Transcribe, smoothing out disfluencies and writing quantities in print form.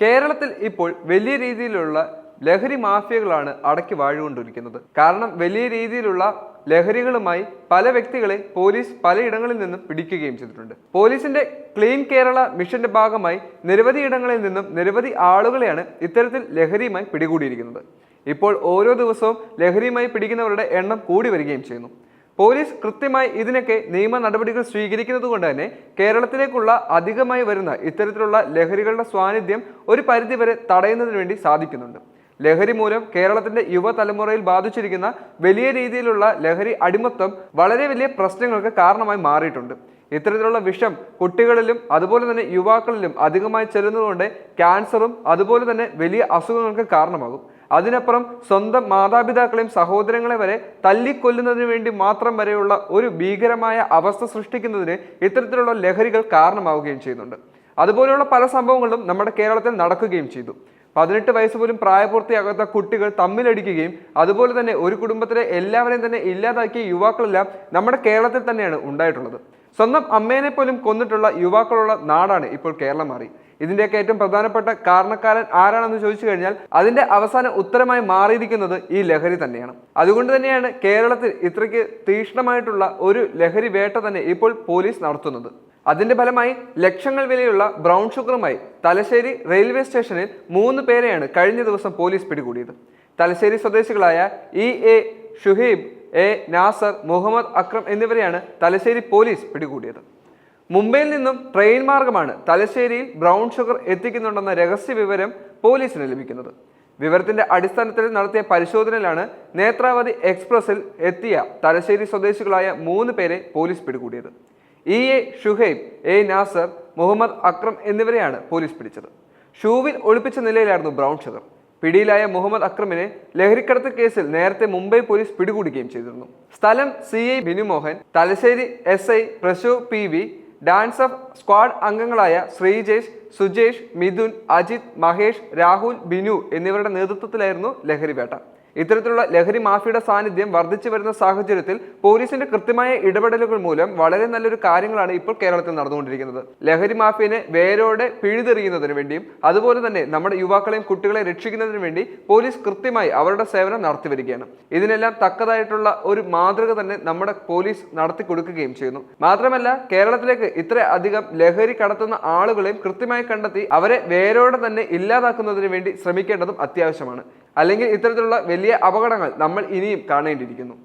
കേരളത്തിൽ ഇപ്പോൾ വലിയ രീതിയിലുള്ള ലഹരി മാഫിയകളാണ് അടക്കി വാഴുകൊണ്ടിരിക്കുന്നത്. കാരണം വലിയ രീതിയിലുള്ള ലഹരികളുമായി പല വ്യക്തികളെ പോലീസ് പലയിടങ്ങളിൽ നിന്നും പിടിക്കുകയും ചെയ്തിട്ടുണ്ട്. പോലീസിന്റെ ക്ലീൻ കേരള മിഷന്റെ ഭാഗമായി നിരവധി ഇടങ്ങളിൽ നിന്നും നിരവധി ആളുകളെയാണ് ഇത്തരത്തിൽ ലഹരിയുമായി പിടികൂടിയിരിക്കുന്നത്. ഇപ്പോൾ ഓരോ ദിവസവും ലഹരിയുമായി പിടിക്കുന്നവരുടെ എണ്ണം കൂടി വരികയും ചെയ്യുന്നു. പോലീസ് കൃത്യമായി ഇതിനൊക്കെ നിയമ നടപടികൾ സ്വീകരിക്കുന്നത് കൊണ്ട് തന്നെ കേരളത്തിലേക്കുള്ള അധികമായി വരുന്ന ഇത്തരത്തിലുള്ള ലഹരികളുടെ സാന്നിധ്യം ഒരു പരിധിവരെ തടയുന്നതിന് വേണ്ടി സാധിക്കുന്നുണ്ട്. ലഹരി മൂലം കേരളത്തിന്റെ യുവതലമുറയിൽ ബാധിച്ചിരിക്കുന്ന വലിയ രീതിയിലുള്ള ലഹരി അടിമത്തം വളരെ വലിയ പ്രശ്നങ്ങൾക്ക് കാരണമായി മാറിയിട്ടുണ്ട്. ഇത്തരത്തിലുള്ള വിഷം കുട്ടികളിലും അതുപോലെ തന്നെ യുവാക്കളിലും അധികമായി ചെല്ലുന്നതുകൊണ്ട് ക്യാൻസറും അതുപോലെ തന്നെ വലിയ അസുഖങ്ങൾക്ക് കാരണമാകും. അതിനപ്പുറം സ്വന്തം മാതാപിതാക്കളെയും സഹോദരങ്ങളെ വരെ തല്ലിക്കൊല്ലുന്നതിന് വേണ്ടി മാത്രം വരെയുള്ള ഒരു ഭീകരമായ അവസ്ഥ സൃഷ്ടിക്കുന്നതിന് ഇത്തരത്തിലുള്ള ലഹരികൾ കാരണമാവുകയും ചെയ്യുന്നുണ്ട്. അതുപോലെയുള്ള പല സംഭവങ്ങളും നമ്മുടെ കേരളത്തിൽ നടക്കുകയും ചെയ്തു. 18 വയസ്സ് പോലും പ്രായപൂർത്തിയാകാത്ത കുട്ടികൾ തമ്മിലടിക്കുകയും അതുപോലെ തന്നെ ഒരു കുടുംബത്തിലെ എല്ലാവരെയും തന്നെ ഇല്ലാതാക്കിയ യുവാക്കളെല്ലാം നമ്മുടെ കേരളത്തിൽ തന്നെയാണ് ഉണ്ടായിട്ടുള്ളത്. സ്വന്തം അമ്മേനെ പോലും കൊന്നിട്ടുള്ള യുവാക്കളുള്ള നാടാണ് ഇപ്പോൾ കേരളം മാറി. ഇതിൻ്റെയൊക്കെ ഏറ്റവും പ്രധാനപ്പെട്ട കാരണക്കാരൻ ആരാണെന്ന് ചോദിച്ചു കഴിഞ്ഞാൽ അതിന്റെ അവസാന ഉത്തരമായി മാറിയിരിക്കുന്നത് ഈ ലഹരി തന്നെയാണ്. അതുകൊണ്ട് തന്നെയാണ് കേരളത്തിൽ ഇത്രയ്ക്ക് തീക്ഷ്ണമായിട്ടുള്ള ഒരു ലഹരി വേട്ട തന്നെ ഇപ്പോൾ പോലീസ് നടത്തുന്നത്. അതിന്റെ ഫലമായി ലക്ഷങ്ങൾ വിലയുള്ള ബ്രൗൺ ഷുഗറുമായി തലശ്ശേരി റെയിൽവേ സ്റ്റേഷനിൽ 3 പേരെയാണ് കഴിഞ്ഞ ദിവസം പോലീസ് പിടികൂടിയത്. തലശ്ശേരി സ്വദേശികളായ എ ഷുഹൈബ്, നാസർ, മുഹമ്മദ് അക്രം എന്നിവരെയാണ് തലശ്ശേരി പോലീസ് പിടികൂടിയത്. മുംബൈയിൽ നിന്നും ട്രെയിൻ മാർഗമാണ് തലശ്ശേരിയിൽ ബ്രൗൺ ഷുഗർ എത്തിക്കുന്നുണ്ടെന്ന രഹസ്യ വിവരം പോലീസിന് ലഭിക്കുന്നത്. വിവരത്തിന്റെ അടിസ്ഥാനത്തിൽ നടത്തിയ പരിശോധനയിലാണ് നേത്രാവതി എക്സ്പ്രസിൽ എത്തിയ തലശ്ശേരി സ്വദേശികളായ 3 പേരെ പോലീസ് പിടികൂടിയത്. എ ഷുഹൈബ്, നാസർ, മുഹമ്മദ് അക്രം എന്നിവരെയാണ് പോലീസ് പിടിച്ചത്. ഷൂവിൽ ഒളിപ്പിച്ച നിലയിലായിരുന്നു ബ്രൗൺ ഷുഗർ. പിടിയിലായ മുഹമ്മദ് അക്രമിനെ ലഹരിക്കടത്ത് കേസിൽ നേരത്തെ മുംബൈ പോലീസ് പിടികൂടുകയും ചെയ്തിരുന്നു. സ്ഥലം CI Binumohan, Thalassery SI Prashu PV, DANSAF squad അംഗങ്ങളായ ശ്രീജേഷ്, സുജേഷ്, മിഥുൻ, അജിത്, മഹേഷ്, രാഹുൽ, ബിനു എന്നിവരുടെ നേതൃത്വത്തിലായിരുന്നു ലഹരി വേട്ട. ഇത്തരത്തിലുള്ള ലഹരി മാഫിയുടെ സാന്നിധ്യം വർദ്ധിച്ചു വരുന്ന സാഹചര്യത്തിൽ പോലീസിന്റെ കൃത്യമായ ഇടപെടലുകൾ മൂലം വളരെ നല്ലൊരു കാര്യങ്ങളാണ് ഇപ്പോൾ കേരളത്തിൽ നടന്നുകൊണ്ടിരിക്കുന്നത്. ലഹരി മാഫിയനെ വേരോടെ പിഴുതെറിയുന്നതിന് വേണ്ടിയും അതുപോലെ തന്നെ നമ്മുടെ യുവാക്കളെയും കുട്ടികളെ രക്ഷിക്കുന്നതിന് വേണ്ടി പോലീസ് കൃത്യമായി അവരുടെ സേവനം നടത്തി വരികയാണ്. ഇതിനെല്ലാം തക്കതായിട്ടുള്ള ഒരു മാതൃക തന്നെ നമ്മുടെ പോലീസ് നടത്തി കൊടുക്കുകയും ചെയ്യുന്നു. മാത്രമല്ല കേരളത്തിലേക്ക് ഇത്ര അധികം ലഹരി കടത്തുന്ന ആളുകളെയും കൃത്യമായി കണ്ടെത്തി അവരെ വേരോടെ തന്നെ ഇല്ലാതാക്കുന്നതിന് വേണ്ടി ശ്രമിക്കേണ്ടതും അത്യാവശ്യമാണ്. അല്ലെങ്കിൽ ഇത്തരത്തിലുള്ള വലിയ അപകടങ്ങൾ നമ്മൾ ഇനിയും കാണേണ്ടിയിരിക്കുന്നു.